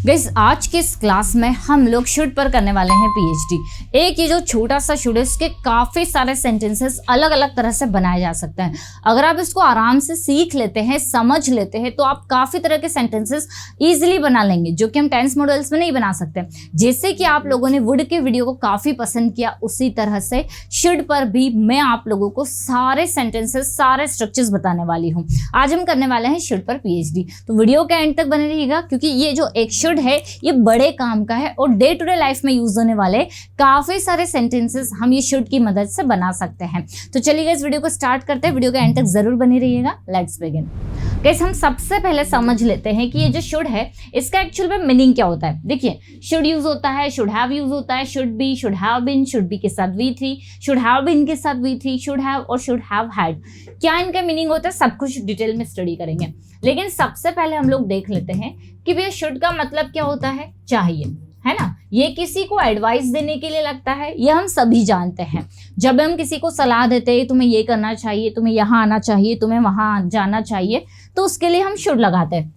Guys आज के इस क्लास में हम लोग शुड पर करने वाले हैं पीएचडी। एक ये जो छोटा सा शुड है इसके काफी सारे सेंटेंसेस अलग अलग तरह से बनाए जा सकते हैं। अगर आप इसको आराम से सीख लेते हैं, समझ लेते हैं, तो आप काफी तरह के सेंटेंसेस इजीली बना लेंगे जो कि हम टेंस मॉडल्स में नहीं बना सकते। जैसे कि आप लोगों ने वुड के वीडियो को काफी पसंद किया, उसी तरह से शुड पर भी मैं आप लोगों को सारे सेंटेंसेस, सारे स्ट्रक्चर्स बताने वाली हूँ। आज हम करने वाले हैं शुड पर पीएचडी, तो वीडियो के एंड तक बने रहिएगा क्योंकि ये जो एक शुड है ये बड़े काम का है और डे टू डे लाइफ में यूज होने वाले काफी सारे सेंटेंसेस हम ये शुड की मदद से बना सकते हैं। तो चलिए इस वीडियो को स्टार्ट करते हैं, वीडियो के एंड तक जरूर बने रहिएगा। Let's begin. गाइस हम सबसे पहले समझ लेते हैं कि ये जो शुड है इसका एक्चुअल में मीनिंग क्या होता है। देखिए, शुड यूज होता है, शुड हैव यूज होता है, should be, should have been, should be के साथ V three, should have been के साथ वी थ्री, शुड हैव और शुड हैव हैड। क्या इनका मीनिंग होता है सब कुछ डिटेल में स्टडी करेंगे, लेकिन सबसे पहले हम लोग देख लेते हैं कि भैया शुड का मतलब क्या होता है। चाहिए, है ना। ये किसी को एडवाइस देने के लिए लगता है, ये हम सभी जानते हैं। जब हम किसी को सलाह देते हैं तुम्हें ये करना चाहिए, तुम्हें यहाँ आना चाहिए, तुम्हें वहां जाना चाहिए, तो उसके लिए हम शुड लगाते हैं।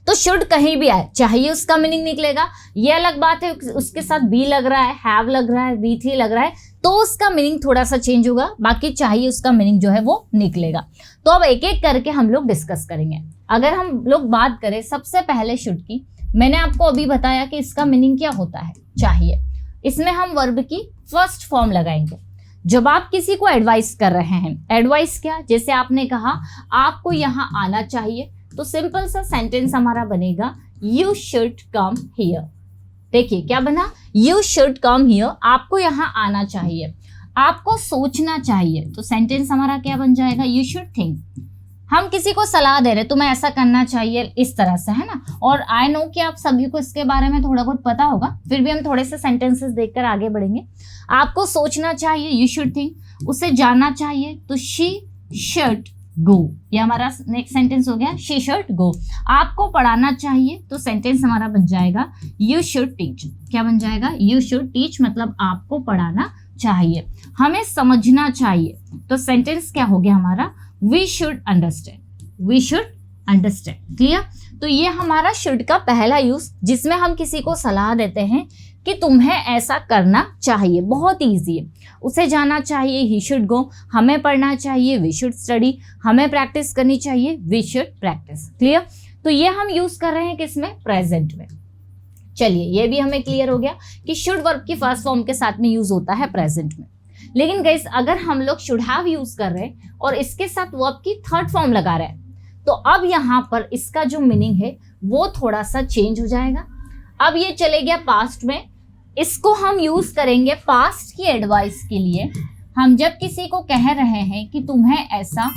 तो शुड कहीं भी आए, चाहिए उसका मीनिंग निकलेगा। ये अलग बात है उसके साथ बी लग रहा है, हैव लग रहा है, वी थ्री लग रहा है, तो उसका मीनिंग थोड़ा सा चेंज होगा, बाकी चाहिए उसका मीनिंग जो है वो निकलेगा। तो अब एक एक करके हम लोग डिस्कस करेंगे। अगर हम लोग बात करें सबसे पहले शुड की, मैंने आपको अभी बताया कि इसका मीनिंग क्या होता है, चाहिए। इसमें हम वर्ब की फर्स्ट फॉर्म लगाएंगे। जब आप किसी को एडवाइस कर रहे हैं, एडवाइस क्या, जैसे आपने कहा आपको यहाँ आना चाहिए, तो सिंपल सा सेंटेंस हमारा बनेगा यू शुड कम हियर। देखिए क्या बना, यू शुड कम हियर, आपको यहाँ आना चाहिए। आपको सोचना चाहिए, तो सेंटेंस हमारा क्या बन जाएगा, यू शुड थिंक। हम किसी को सलाह दे रहे, तुम्हें ऐसा करना चाहिए, इस तरह से, है ना। और आई नो कि आप सभी को इसके बारे में थोड़ा बहुत पता होगा, फिर भी हम थोड़े से सेंटेंसेस देखकर आगे बढ़ेंगे। आपको सोचना चाहिए, यू शुड थिंक। उसे जाना चाहिए, तो शी शुड गो, ये हमारा नेक्स्ट सेंटेंस हो गया, शी शुड गो। आपको पढ़ाना चाहिए, तो सेंटेंस हमारा बन जाएगा यू शुड टीच। क्या बन जाएगा, यू शुड टीच, मतलब आपको पढ़ाना चाहिए। हमें समझना चाहिए, तो सेंटेंस क्या हो गया हमारा, we should understand. We should understand. Clear. तो ये हमारा शुड का पहला यूज, जिसमें हम किसी को सलाह देते हैं कि तुम्हें ऐसा करना चाहिए। बहुत ईजी है। उसे जाना चाहिए, ही शुड गो। हमें पढ़ना चाहिए, वी शुड स्टडी। हमें प्रैक्टिस करनी चाहिए, वी शुड प्रैक्टिस। क्लियर। तो ये हम यूज कर रहे हैं किसमें, प्रेजेंट में। चलिए ये भी हमें क्लियर हो गया कि शुड वर्ब की फर्स्ट फॉर्म के साथ में यूज होता है प्रेजेंट में। लेकिन गाइस अगर हम लोग शुड हैव यूज कर रहे हैं और इसके साथ वर्ब की थर्ड फॉर्म लगा रहे हैं, तो अब यहाँ पर इसका जो मीनिंग है वो थोड़ा सा चेंज हो जाएगा। अब ये चले गया पास्ट में, इसको हम यूज करेंगे पास्ट की एडवाइस के लिए। हम जब किसी को कह रहे हैं कि तुम्हें ऐसा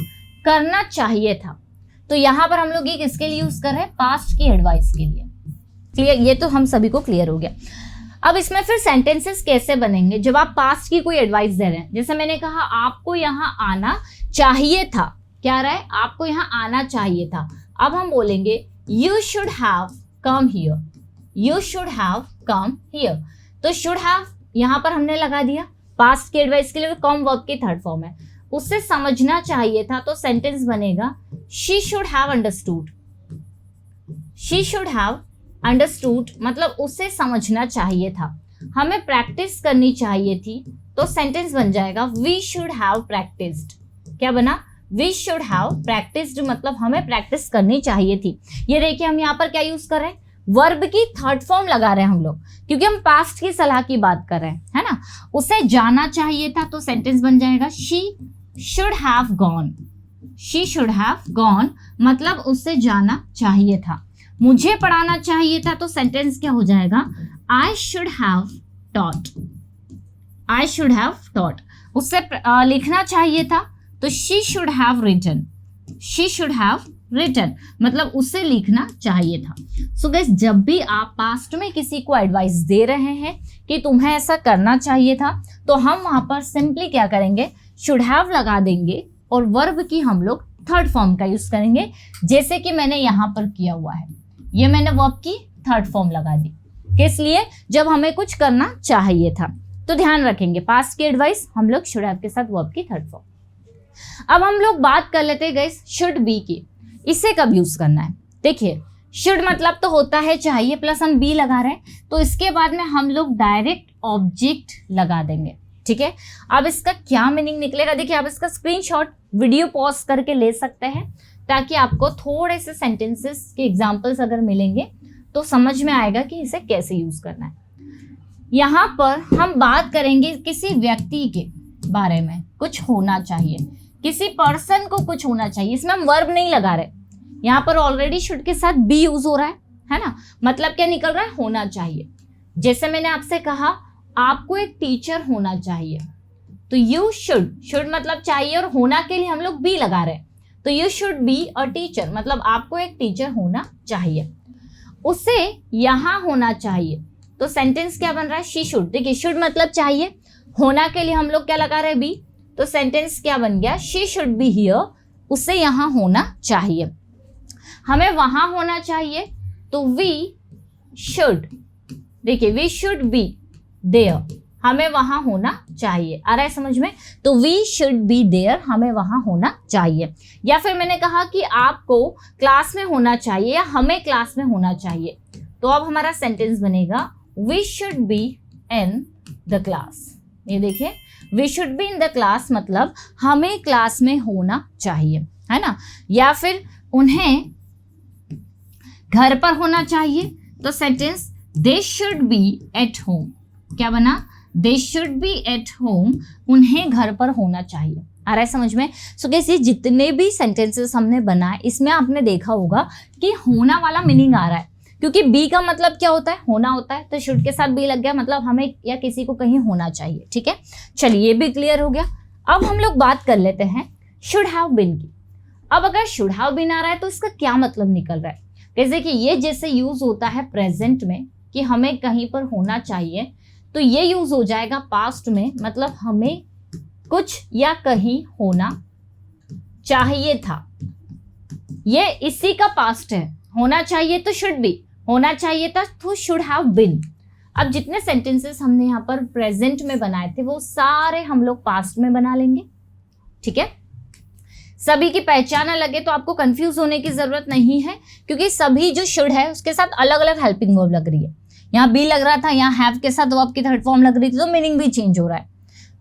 करना चाहिए था, तो यहाँ पर हम लोग ये किसके लिए यूज कर रहे हैं, पास्ट की एडवाइस के लिए। क्लियर, ये तो हम सभी को क्लियर हो गया। अब इसमें फिर सेंटेंसेस कैसे बनेंगे जब आप पास्ट की कोई एडवाइस दे रहे हैं। जैसे मैंने कहा आपको यहाँ आना चाहिए था, क्या रहा है, आपको यहाँ आना चाहिए था। अब हम बोलेंगे you should have come here. You should have come here, तो शुड हैव यहाँ पर हमने लगा दिया पास्ट की एडवाइस के लिए, कम वर्ब की थर्ड फॉर्म है। उससे समझना चाहिए था, तो सेंटेंस बनेगा she should have understood. She should have understood, मतलब उसे समझना चाहिए था। हमें प्रैक्टिस करनी चाहिए थी, तो सेंटेंस बन जाएगा वी शुड हैव प्रैक्टिस्ड। क्या बना, वी शुड हैव प्रैक्टिस्ड, मतलब हमें प्रैक्टिस करनी चाहिए थी। ये देखिए हम यहाँ पर क्या यूज कर रहे हैं, वर्ब की थर्ड फॉर्म लगा रहे हैं हम लोग, क्योंकि हम पास्ट की सलाह की बात कर रहे हैं, है ना। उसे जाना चाहिए था, तो सेंटेंस बन जाएगा she should have gone. She should have gone, मतलब उसे जाना चाहिए था। मुझे पढ़ाना चाहिए था, तो सेंटेंस क्या हो जाएगा, I should have taught. I should have taught. उससे लिखना चाहिए था, तो she should have written. She should have written, मतलब उसे लिखना चाहिए था। सो गाइस जब भी आप पास्ट में किसी को एडवाइस दे रहे हैं कि तुम्हें ऐसा करना चाहिए था, तो हम वहां पर सिंपली क्या करेंगे, शुड हैव लगा देंगे और वर्ब की हम लोग थर्ड फॉर्म का यूज करेंगे, जैसे कि मैंने यहाँ पर किया हुआ है। ये मैंने वर्ब की थर्ड फॉर्म लगा दी, किस लिए, जब हमें कुछ करना चाहिए था। तो ध्यान रखेंगे पास्ट की एडवाइस हम लोग शुड हैव के साथ वर्ब की थर्ड फॉर्म। अब हम लोग बात कर लेते हैं गाइस शुड बी की, इसे कब यूज करना है। देखिए शुड मतलब तो होता है चाहिए, प्लस हम बी लगा रहे हैं, तो इसके बाद में हम लोग डायरेक्ट ऑब्जेक्ट लगा देंगे। ठीक है, अब इसका क्या मीनिंग निकलेगा, देखिए आप इसका स्क्रीनशॉट वीडियो पॉज करके ले सकते हैं, ताकि आपको थोड़े से सेंटेंसेस के एग्जांपल्स अगर मिलेंगे तो समझ में आएगा कि इसे कैसे यूज करना है। यहाँ पर हम बात करेंगे किसी व्यक्ति के बारे में, कुछ होना चाहिए, किसी पर्सन को कुछ होना चाहिए। इसमें हम वर्ब नहीं लगा रहे, यहाँ पर ऑलरेडी शुड के साथ बी यूज हो रहा है ना, मतलब क्या निकल रहा है, होना चाहिए। जैसे मैंने आपसे कहा आपको एक टीचर होना चाहिए, तो यू शुड मतलब चाहिए, और होना के लिए हम लोग बी लगा रहे हैं, तो you should be a teacher, मतलब आपको एक टीचर होना चाहिए। उसे यहाँ होना चाहिए, तो सेंटेंस क्या बन रहा है, शी शुड। देखिए शुड मतलब चाहिए, होना के लिए हम लोग क्या लगा रहे हैं, बी, तो सेंटेंस क्या बन गया, शी शुड बी हियर, उसे यहाँ होना चाहिए। हमें वहां होना चाहिए, तो वी शुड, देखिए वी शुड बी देयर, हमें वहां होना चाहिए। आ रहा है समझ में, तो वी शुड बी देयर, हमें वहां होना चाहिए। या फिर मैंने कहा कि आपको क्लास में होना चाहिए, या हमें क्लास में होना चाहिए, तो अब हमारा सेंटेंस बनेगा we should be in the class. ये देखिए we should be in the class मतलब हमें क्लास में होना चाहिए, है ना। या फिर उन्हें घर पर होना चाहिए, तो sentence they should be at home, क्या बना, they should be at home, उन्हें घर पर होना चाहिए। आ रहा है समझ में। सो कैसे जितने भी सेंटेंसेस हमने बनाए, इसमें आपने देखा होगा कि होना वाला मीनिंग आ रहा है, क्योंकि बी का मतलब क्या होता है, होना होता है, तो शुड के साथ बी लग गया, मतलब हमें या किसी को कहीं होना चाहिए। ठीक है, चलिए ये भी क्लियर हो गया। अब हम लोग बात कर लेते हैं शुड हैव बीन की। अब अगर शुड हैव बीन आ रहा है तो इसका क्या मतलब निकल रहा है, जैसे कि ये जैसे यूज होता है प्रेजेंट में कि हमें कहीं पर होना चाहिए, तो ये यूज हो जाएगा पास्ट में, मतलब हमें कुछ या कहीं होना चाहिए था। ये इसी का पास्ट है, होना चाहिए तो शुड बी, होना चाहिए था तो शुड हैव बीन। अब जितने सेंटेंसेस हमने यहाँ पर प्रेजेंट में बनाए थे वो सारे हम लोग पास्ट में बना लेंगे। ठीक है, सभी की पहचान अलग है, तो आपको कंफ्यूज होने की जरूरत नहीं है, क्योंकि सभी जो शुड है उसके साथ अलग अलग हेल्पिंग वर्ब लग रही है। यहाँ बी लग रहा था, यहाँ हैव के साथ वर्ब की थर्ड फॉर्म लग रही थी, तो मीनिंग भी चेंज हो रहा है।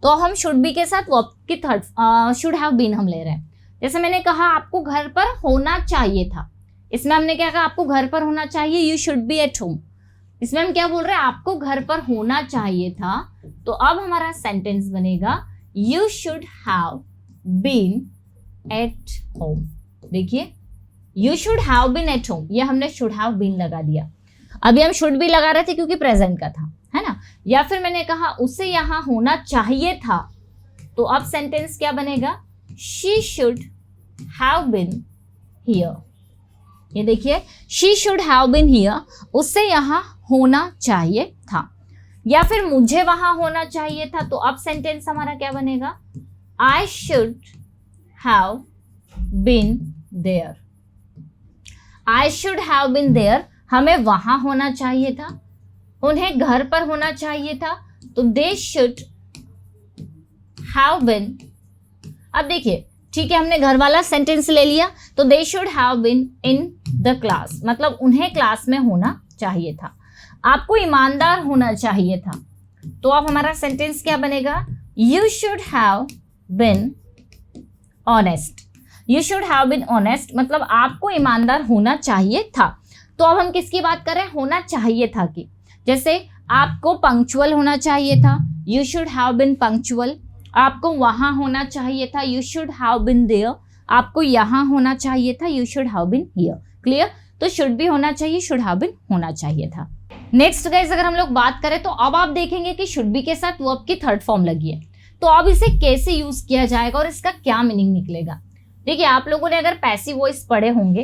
तो हम शुड बी के साथ वर्ब की थर्ड शुड हैव बीन हम ले रहे हैं। जैसे मैंने कहा आपको घर पर होना चाहिए था, इसमें हमने क्या कहा, आपको घर पर होना चाहिए, you should be at home. इसमें हम क्या बोल रहे हैं, आपको घर पर होना चाहिए था, तो अब हमारा सेंटेंस बनेगा you should have been at home. देखिए you should have been at home, ये हमने शुड हैव बीन लगा दिया। अभी हम शुड भी लगा रहे थे क्योंकि प्रेजेंट का था, है ना। या फिर मैंने कहा उसे यहाँ होना चाहिए था, तो अब सेंटेंस क्या बनेगा, she should have been here. ये देखिए she should have been here, उससे यहाँ होना चाहिए था। या फिर मुझे वहां होना चाहिए था, तो अब सेंटेंस हमारा क्या बनेगा, I should have been there, I should have been there, हमें वहां होना चाहिए था, उन्हें घर पर होना चाहिए था, तो they should have been। अब देखिए ठीक है, हमने घर वाला सेंटेंस ले लिया, तो they should have been in the class, मतलब उन्हें क्लास में होना चाहिए था। आपको ईमानदार होना चाहिए था, तो अब हमारा सेंटेंस क्या बनेगा, you should have been honest, you should have been honest, मतलब आपको ईमानदार होना चाहिए था। तो अब हम किसकी बात कर रहे हैं, होना चाहिए था की। जैसे आपको पंक्चुअल होना चाहिए था, you should have been punctual. आपको वहां होना चाहिए था, you should have been there. आपको यहाँ होना चाहिए था, you should have been here. Clear, तो शुड भी होना चाहिए, शुड हैव बीन होना चाहिए था। नेक्स्ट गाइस अगर हम लोग बात करें, तो अब आप देखेंगे कि शुड बी के साथ वर्ब की थर्ड फॉर्म लगी है, तो अब इसे कैसे यूज किया जाएगा और इसका क्या मीनिंग निकलेगा। देखिए आप लोगों ने अगर पैसिव वॉइस पढ़े होंगे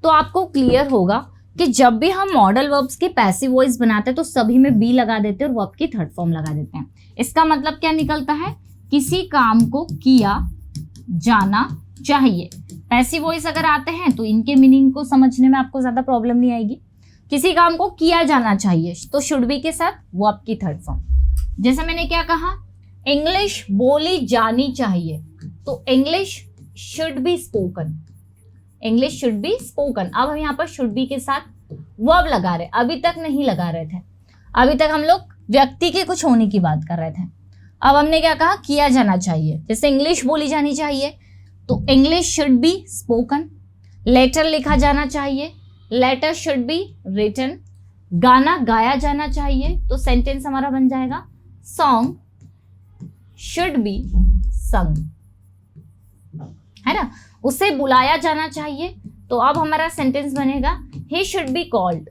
तो आपको क्लियर होगा कि जब भी हम मॉडल वर्ब्स की पैसिव वॉइस बनाते हैं तो सभी में बी लगा देते हैं और वर्ब की थर्ड फॉर्म लगा देते हैं। इसका मतलब क्या निकलता है, किसी काम को किया जाना चाहिए। पैसिव वॉइस अगर आते हैं तो इनके मीनिंग को समझने में आपको ज्यादा प्रॉब्लम नहीं आएगी। किसी काम को किया जाना चाहिए, तो शुड बी के साथ वर्ब की थर्ड फॉर्म। जैसे मैंने क्या कहा, इंग्लिश बोली जानी चाहिए, तो English should be spoken. English should be spoken. अब हम यहाँ पर शुड बी के साथ वर्ब लगा रहे, अभी तक नहीं लगा रहे थे, अभी तक हम लोग व्यक्ति के कुछ होने की बात कर रहे थे। अब हमने क्या कहा, किया जाना चाहिए। जैसे इंग्लिश बोली जानी चाहिए तो English should be spoken. Letter लिखा जाना चाहिए, लेटर शुड बी रिटन। गाना गाया जाना चाहिए तो सेंटेंस हमारा बन जाएगा सॉन्ग शुड बी संग, है ना। उसे बुलाया जाना चाहिए तो अब हमारा सेंटेंस बनेगा he should be called.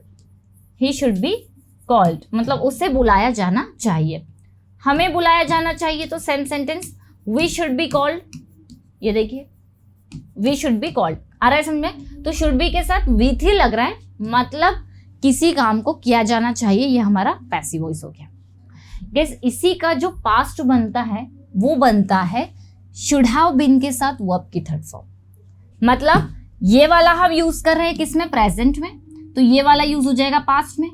He should be called मतलब उसे बुलाया जाना चाहिए। हमें बुलाया जाना चाहिए तो same sentence we should be called. ये देखिए वी शुड बी कॉल्ड, आ रहा है समझ में। तो शुड बी के साथ वी थी लग रहा है, मतलब किसी काम को किया जाना चाहिए, ये हमारा पैसिव वॉइस हो गया। गाइस इसी का जो पास्ट बनता है वो बनता है शुड हैव बीन के साथ वर्ब की थर्ड फॉर्म। मतलब ये वाला हम यूज कर रहे हैं किसमें, प्रेजेंट में, तो ये वाला यूज हो जाएगा पास्ट में।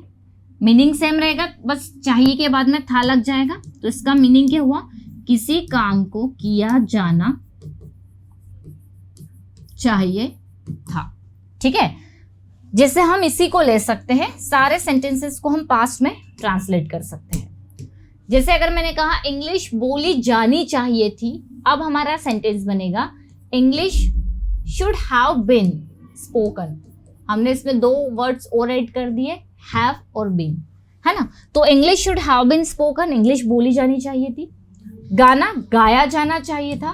मीनिंग सेम रहेगा, बस चाहिए के बाद में था लग जाएगा। तो इसका मीनिंग क्या हुआ, किसी काम को किया जाना चाहिए था। ठीक है, जैसे हम इसी को ले सकते हैं, सारे सेंटेंसेस को हम पास्ट में ट्रांसलेट कर सकते हैं। जैसे अगर मैंने कहा इंग्लिश बोली जानी चाहिए थी, अब हमारा सेंटेंस बनेगा English should have been spoken. हमने इसमें दो वर्ड्स और ऐड कर दिए, हैव और बीन, है ना। तो English should have been spoken, English बोली जानी चाहिए थी। गाना गाया जाना चाहिए था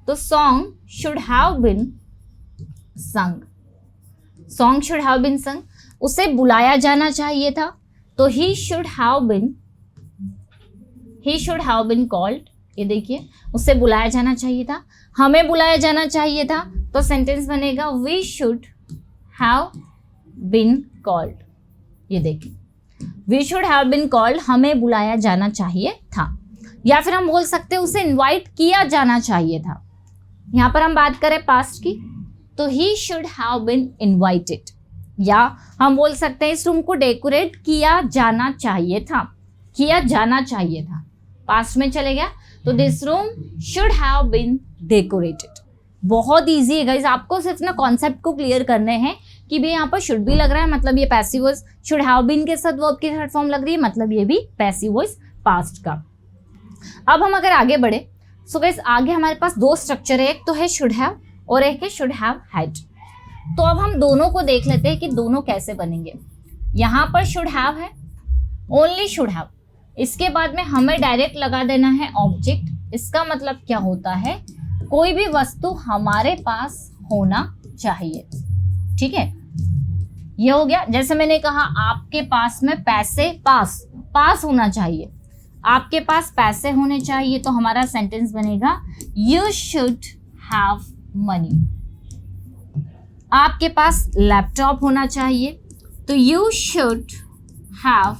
तो song should have been sung. Song should have been sung. उसे बुलाया जाना चाहिए था तो he should have been called. ये देखिए उसे बुलाया जाना चाहिए था। हमें बुलाया जाना चाहिए था तो सेंटेंस बनेगा we should have been called. ये देखिए we should have been called, हमें बुलाया जाना चाहिए था। या फिर हम बोल सकते हैं उसे इनवाइट किया जाना चाहिए था। यहाँ पर हम बात करें पास्ट की तो he should have been invited. या हम बोल सकते हैं इस रूम को डेकोरेट किया जाना चाहिए था, किया जाना चाहिए था, पास्ट में चले गया तो this room should have been decorated. बहुत इजी है गाइस, आपको सिर्फ ना कॉन्सेप्ट को क्लियर करने हैं कि भाई यहाँ पर शुड भी लग रहा है मतलब ये passive voice, should have been के साथ वर्ब की थर्ड फॉर्म लग रही है मतलब ये भी पैसिव वॉइस पास्ट का। अब हम अगर आगे बढ़े सो गाइस आगे हमारे पास दो स्ट्रक्चर है, एक तो है शुड हैव और एक है शुड हैव हैड। तो अब हम दोनों को देख लेते हैं कि दोनों कैसे बनेंगे। यहाँ पर शुड हैव है, ओनली शुड हैव, इसके बाद में हमें डायरेक्ट लगा देना है ऑब्जेक्ट। इसका मतलब क्या होता है, कोई भी वस्तु हमारे पास होना चाहिए। ठीक है, ये हो गया। जैसे मैंने कहा आपके पास में पैसे, पास होना चाहिए, आपके पास पैसे होने चाहिए तो हमारा सेंटेंस बनेगा यू शुड हैव मनी। आपके पास लैपटॉप होना चाहिए तो you should have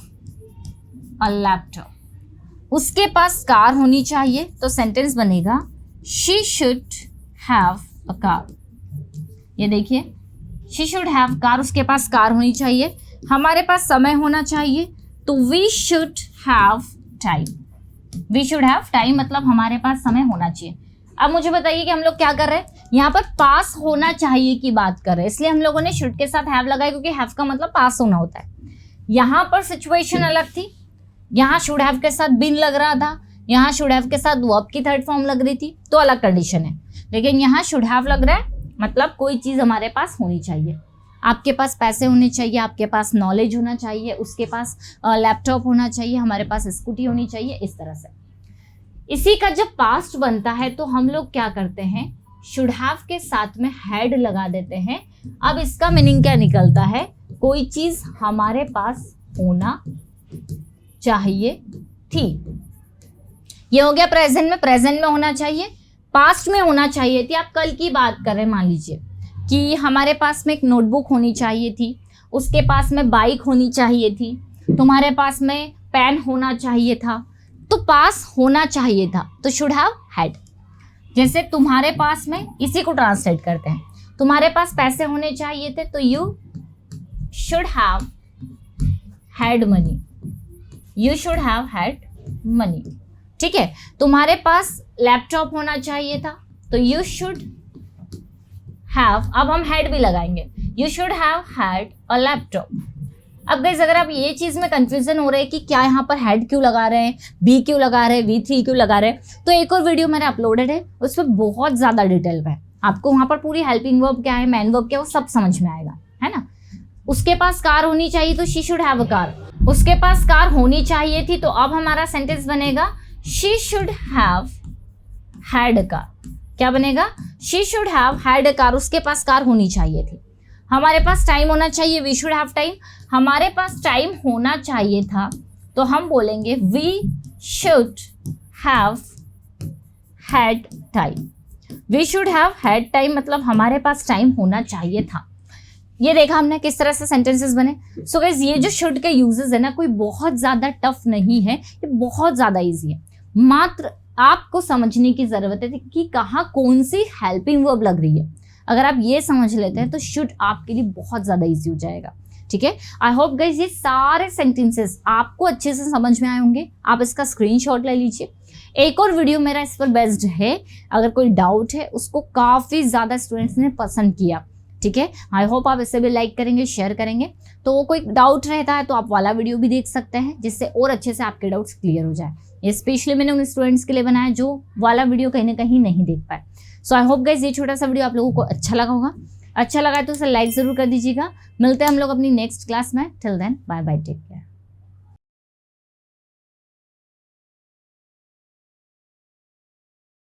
a laptop. उसके पास कार होनी चाहिए तो सेंटेंस बनेगा she should have a car. ये देखिए शी शुड हैव कार, उसके पास कार होनी चाहिए। हमारे पास समय होना चाहिए तो we should have time. We should have time मतलब हमारे पास समय होना चाहिए। अब मुझे बताइए कि हम लोग क्या कर रहे हैं, यहाँ पर पास होना चाहिए की बात कर रहे हैं, इसलिए हम लोगों ने शुड के साथ हैव लगाया क्योंकि हैव का मतलब पास होना होता है। यहाँ पर सिचुएशन अलग थी, यहाँ शुड हैव के साथ बिन लग रहा था, यहाँ शुड हैव के साथ वर्ब की थर्ड फॉर्म लग रही थी, तो अलग कंडीशन है। लेकिन यहाँ शुड हैव लग रहा है मतलब कोई चीज़ हमारे पास होनी चाहिए। आपके पास पैसे होने चाहिए, आपके पास नॉलेज होना चाहिए, उसके पास लैपटॉप होना चाहिए, हमारे पास स्कूटी होनी चाहिए, इस तरह से। इसी का जब पास्ट बनता है तो हम लोग क्या करते हैं, शुड हैव के साथ में हैड लगा देते हैं। अब इसका मीनिंग क्या निकलता है, कोई चीज़ हमारे पास होना चाहिए थी। ये हो गया प्रेजेंट में, प्रेजेंट में होना चाहिए। पास्ट में होना चाहिए थी, आप कल की बात करें, मान लीजिए कि हमारे पास में एक नोटबुक होनी चाहिए थी, उसके पास में बाइक होनी चाहिए थी, तुम्हारे पास में पेन होना चाहिए था, तो पास होना चाहिए था तो शुड हैव हैड। जैसे तुम्हारे पास में, इसी को ट्रांसलेट करते हैं, तुम्हारे पास पैसे होने चाहिए थे तो you should have had money. You should have had money. ठीक है, तुम्हारे पास लैपटॉप होना चाहिए था तो यू शुड हैव, अब हम हैड भी लगाएंगे, you should have had a laptop. अब गाइस अगर आप ये चीज में कंफ्यूजन हो रहे हैं कि क्या यहाँ पर हैड क्यों लगा रहे हैं, बी क्यों लगा रहे हैं, V3 क्यों लगा रहे हैं, तो एक और वीडियो मैंने अपलोडेड है, उसमें बहुत ज्यादा डिटेल में आपको वहां पर पूरी हेल्पिंग वर्ब क्या है, मैन वर्ब क्या है, वो सब समझ में आएगा, है ना। उसके पास कार होनी चाहिए तो she should have a car, उसके पास कार होनी चाहिए थी, तो अब हमारा सेंटेंस बनेगा she should have had a car. क्या बनेगा, she should have had a car, उसके पास कार होनी चाहिए थी। हमारे पास टाइम होना चाहिए, वी शुड हैव टाइम, हमारे पास टाइम होना चाहिए था, तो हम बोलेंगे we should have had time. We should have had time मतलब हमारे पास टाइम होना चाहिए था। ये देखा हमने किस तरह से सेंटेंसेस बने। सो गाइस ये जो शुड के यूजेस है ना, कोई बहुत ज्यादा टफ नहीं है, ये बहुत ज्यादा इजी है, मात्र आपको समझने की जरूरत है कि कहाँ कौन सी हेल्पिंग वर्ब लग रही है। अगर आप ये समझ लेते हैं तो शुड आपके लिए बहुत ज्यादा इजी हो जाएगा, ठीक है। आई होप गाइस ये सारे सेंटेंसेस आपको अच्छे से समझ में आए होंगे। आप इसका स्क्रीनशॉट ले लीजिए। एक और वीडियो मेरा इस पर बेस्ड है, अगर कोई डाउट है, उसको काफी ज्यादा स्टूडेंट्स ने पसंद किया, ठीक है। आई होप आप इसे भी लाइक करेंगे, शेयर करेंगे। तो कोई डाउट रहता है तो आप वाला वीडियो भी देख सकते हैं, जिससे और अच्छे से आपके डाउट्स क्लियर हो जाए। ये स्पेशली मैंने उन स्टूडेंट्स के लिए बनाया जो वाला वीडियो कहीं ना कहीं नहीं देख पाए। सो आई होप गाइस ये छोटा सा वीडियो आप लोगों को अच्छा लगा होगा। अच्छा लगा तो उसे लाइक जरूर कर दीजिएगा। मिलते हैं हम लोग अपनी नेक्स्ट क्लास में। Till then bye bye, take care.